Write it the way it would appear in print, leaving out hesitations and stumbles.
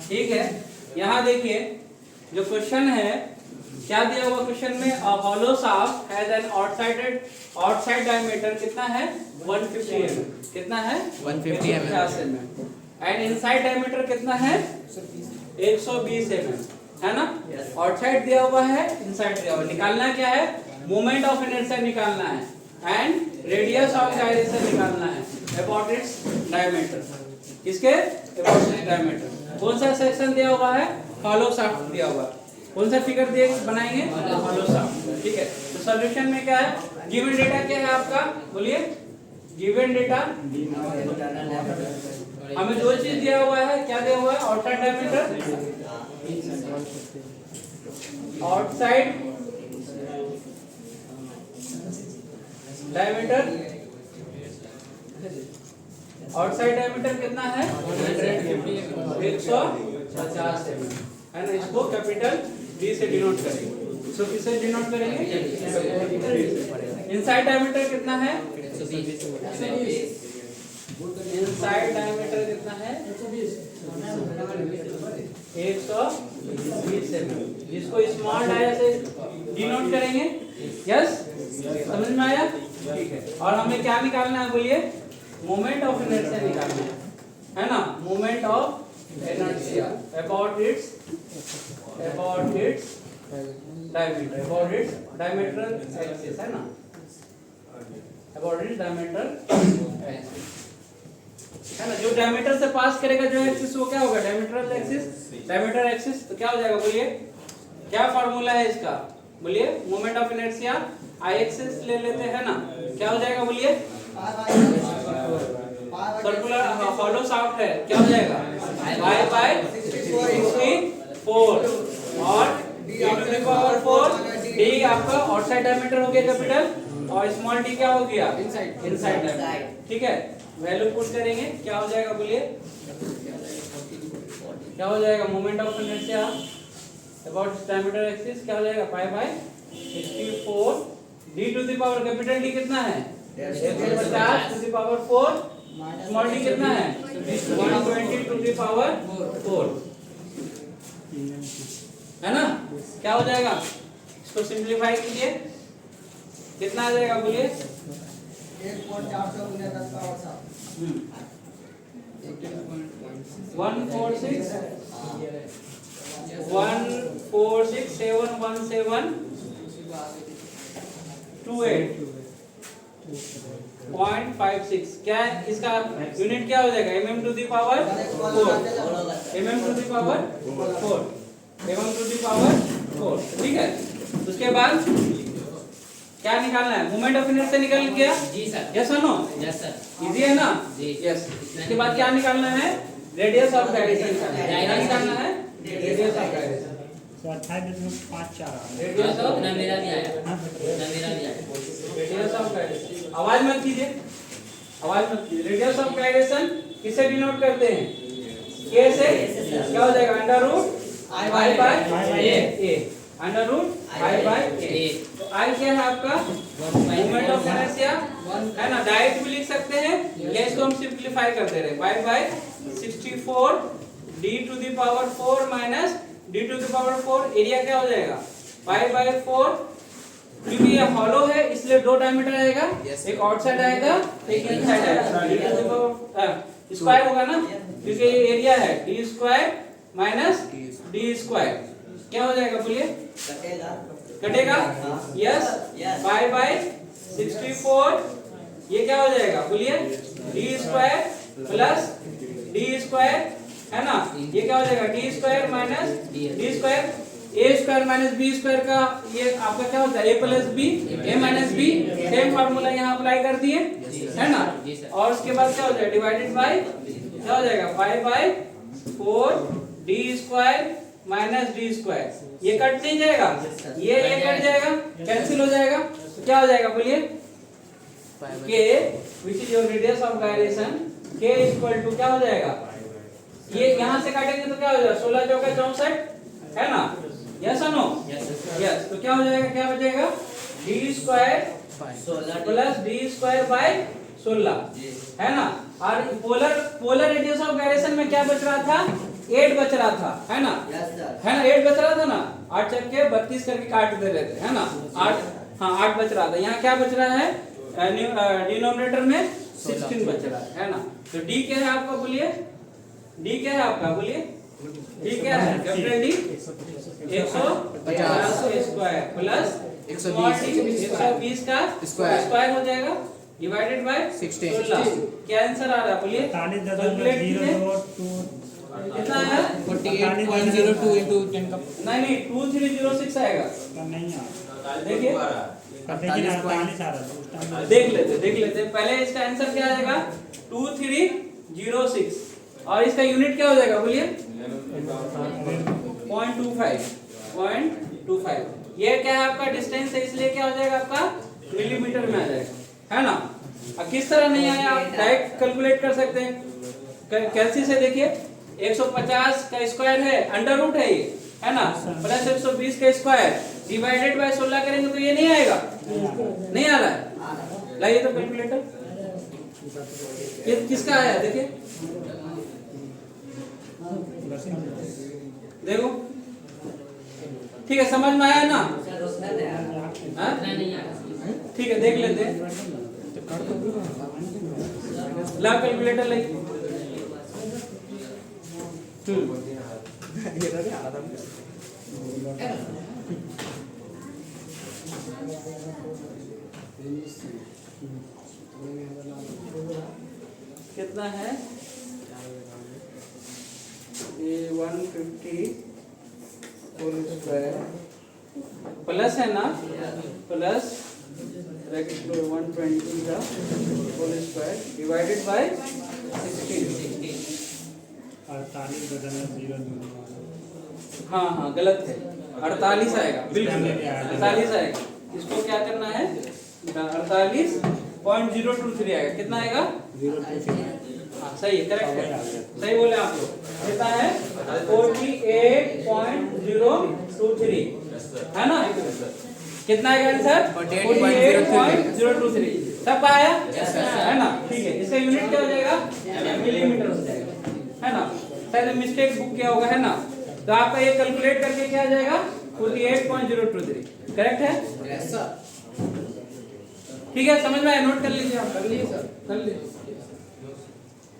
ठीक है, यहाँ देखिए जो क्वेश्चन है क्या दिया हुआ क्वेश्चन में, hollow shaft has an outside diameter कितना है 150 mm, कितना है 150 mm, एंड इनसाइड डायमीटर कितना है 120 mm, है ना। आउटसाइड दिया हुआ है, इनसाइड दिया हुआ है, निकालना क्या है, मोमेंट ऑफ इनर्शिया निकालना है एंड रेडियस ऑफ गायरेशन निकालना है अबाउट इट्स डायमीटर, किसके अबाउट इट्स डायमीटर। कौन सा सेक्शन दिया हुआ है, हॉलो शाफ्ट दिया हुआ है, कौन सा फिगर दिए बनाएंगे, हॉलो शाफ्ट। ठीक है, तो सॉल्यूशन में क्या है, गिवन डेटा क्या है आपका, बोलिए गिवन डेटा, हमें जो चीज दिया हुआ है, क्या दिया हुआ है, outside diameter, outside diameter, outside diameter कितना है 150 mm, है ना। इसको कैपिटल डी से डिनोट करेंगे, इसको किससे डिनोट करेंगे, इनसाइड डायमीटर कितना है, इनसाइड डायमीटर कितना है 120 mm, जिसको स्मॉल डाया से डिनोट करेंगे। यस, समझ में आया, ठीक है। और हमें क्या निकालना है, बोलिए मोमेंट ऑफ इनर्शिया निकालना है ना, moment of inertia about its diameter, about its diametral axis, है ना, अबाउट इट्स डायमीट्रल एक्सिस, है ना। जो डायमीटर से पास करेगा जो एक्सिस, वो क्या होगा, डायमीट्रल एक्सिस, डायमीटर एक्सिस। तो क्या हो जाएगा, बोलिए क्या फार्मूला है इसका, बोलिए moment of inertia I axis ले लेते हैं ना, क्या हो जाएगा, बोलिए सर्कुलर हॉलो शाफ्ट है, क्या हो जाएगा y बाय 64 और d to the power 4, d आपका आउटसाइड डायमीटर हो गया कैपिटल, और स्मॉल d क्या हो गया, इनसाइड डायमीटर। ठीक है, वैल्यू पुट करेंगे, क्या हो जाएगा, बोलिए क्या हो जाएगा, moment of inertia about diameter axis क्या हो जाएगा, pi by 64, d to the power capital D कितना है 150 to the power 4, small d कितना है 120 टू द पावर 4, है ना। क्या हो जाएगा, इसको सिंपलीफाई कीजिए, कितना आ जाएगा, बोलिए 146 क्या है, इसका यूनिट क्या हो जाएगा, mm to the power 4, mm to the power 4, mm to the power 4। ठीक है, उसके बाद क्या निकालना है, मोमेंट ऑफ इनर्शिया निकाल गया, जी सर, यस और नो, यस सर, इजी है ना, जी यस। इसके बाद क्या निकालना है, रेडियस ऑफ गायरेशन निकालना है, radius of gyration radius of, ना मेरा भी आया, ना मेरा भी आया, रेडियस ऑफ गायरेशन, आवाज मत कीजिए, आवाज मत कीजिए। रेडियस ऑफ गायरेशन किसे डिनोट करते हैं, के से, क्या हो जाएगा, under root I by A, under root I by A. तो आई क्या है आपका, मोमेंट ऑफ इनर्शिया, है ना, डायरेक्ट भी लिख सकते हैं या इसको हम सिंपलीफाई करते रहे, pi by 64 d to the power 4 minus d to the power 4, area क्या हो जाएगा, पाई बाय 4, क्योंकि ये हॉलो है इसलिए दो डायमीटर आएगा, एक आउटसाइड आएगा, एक इनसाइड आएगा, स्क्वायर होगा ना, क्योंकि ये एरिया है d square minus d square, क्या हो जाएगा, बोलिए कटेगा, यस, पाई बाय 64, ये क्या हो जाएगा, बोलिए d square plus d square, है ना, ये क्या हो जाएगा, d square minus d square, a square minus b square का ये आपका क्या होता है, a plus b, a minus b, same formula यहाँ अप्लाई कर दिए, है ना। और उसके बाद क्या हो जाएगा, डिवाइडेड बाय क्या हो जाएगा, pi bye 4 d square minus d square, ये कट नहीं जाएगा, ये कट जाएगा, कैंसिल हो जाएगा, तो क्या हो जाएगा, बोलिए k which is your radius of gyration, k equal to क्या हो जाएगा, ये यहाँ से काटेंगे तो क्या हो जाएगा, 16 चौका 64, है ना, यस और नो, यस। तो क्या हो जाएगा, क्या बचेगा, d square plus d square by 16, है ना। और पोलर रेडियस ऑफ गायरेशन में क्या बच रहा था? 8 बच रहा था, है ना? है ना, 8 बच रहा था ना, 8 चक्के 32 करके काट दे रहे थे, है ना? 8, हाँ 8 बच रहा था। यहाँ क्या बच रहा है? डिनोमिनेटर में 16 बच रहा है ना? तो डी क्या है आपका, बोलिए? डी क्या है आपका, बोलिए? डी क्या है? कैपिटल डी 150 स्क्वायर प्लस 120 का स्क्वायर हो जाएगा डिवाइडेड बाय 16। क्या आंसर आ रहा है, बोलिए? कितना है? 48.02 into 10 का नहीं 2306 आएगा। देखिए देख लेते पहले इसका आंसर क्या आएगा? 2306 और इसका यूनिट क्या हो जाएगा, बोलिए? 0.25। ये क्या है आपका? डिस्टेंस है, इसलिए क्या हो जाएगा आपका? मिलीमीटर में आ जाएगा, है ना? अब किस तरह नहीं आया, आप डायरेक्ट कैलकुलेट कर सकते हैं। कैसे से देखिए, 150 का स्क्वायर है, अंडर रूट है ये, है ना? प्लस 120 का स्क्वायर डिवाइडेड बाय 16 करेंगे तो ये नहीं आएगा, नहीं आ रहा है। लाइए तो कैलकुलेटर, किसका आया देखिए, देखो ठीक है, समझ में आया ना? ठीक है, देख लेते हैं। ला कैलकुलेटर लाइए। कितना है ये? 150 होल स्क्वायर प्लस है ना, प्लस 120 का होल स्क्वायर डिवाइडेड बाय 16। 48 हाँ गलत है, 48 आएगा, बिल्कुल 48 आएगा। इसको क्या करना है? 48.023 आएगा। कितना आएगा? 023। हाँ सही है, करेक्ट है, सही बोले आप लोग। कितना है? 48.023, है ना? कितना आएगा आंसर? 48.023। सब आया, है ना? ठीक है, इसका यूनिट क्या हो जाएगा? मिलीमीटर हो जाएगा, है ना? शायद मिस्टेक बुक किया होगा, है ना? तो आपका ये कैलकुलेट करके क्या आ जाएगा? 48.023। करेक्ट है? ठीक है, समझ में आया? नोट कर लीजिए आप, कर लीजिए सर, कर लीजिए।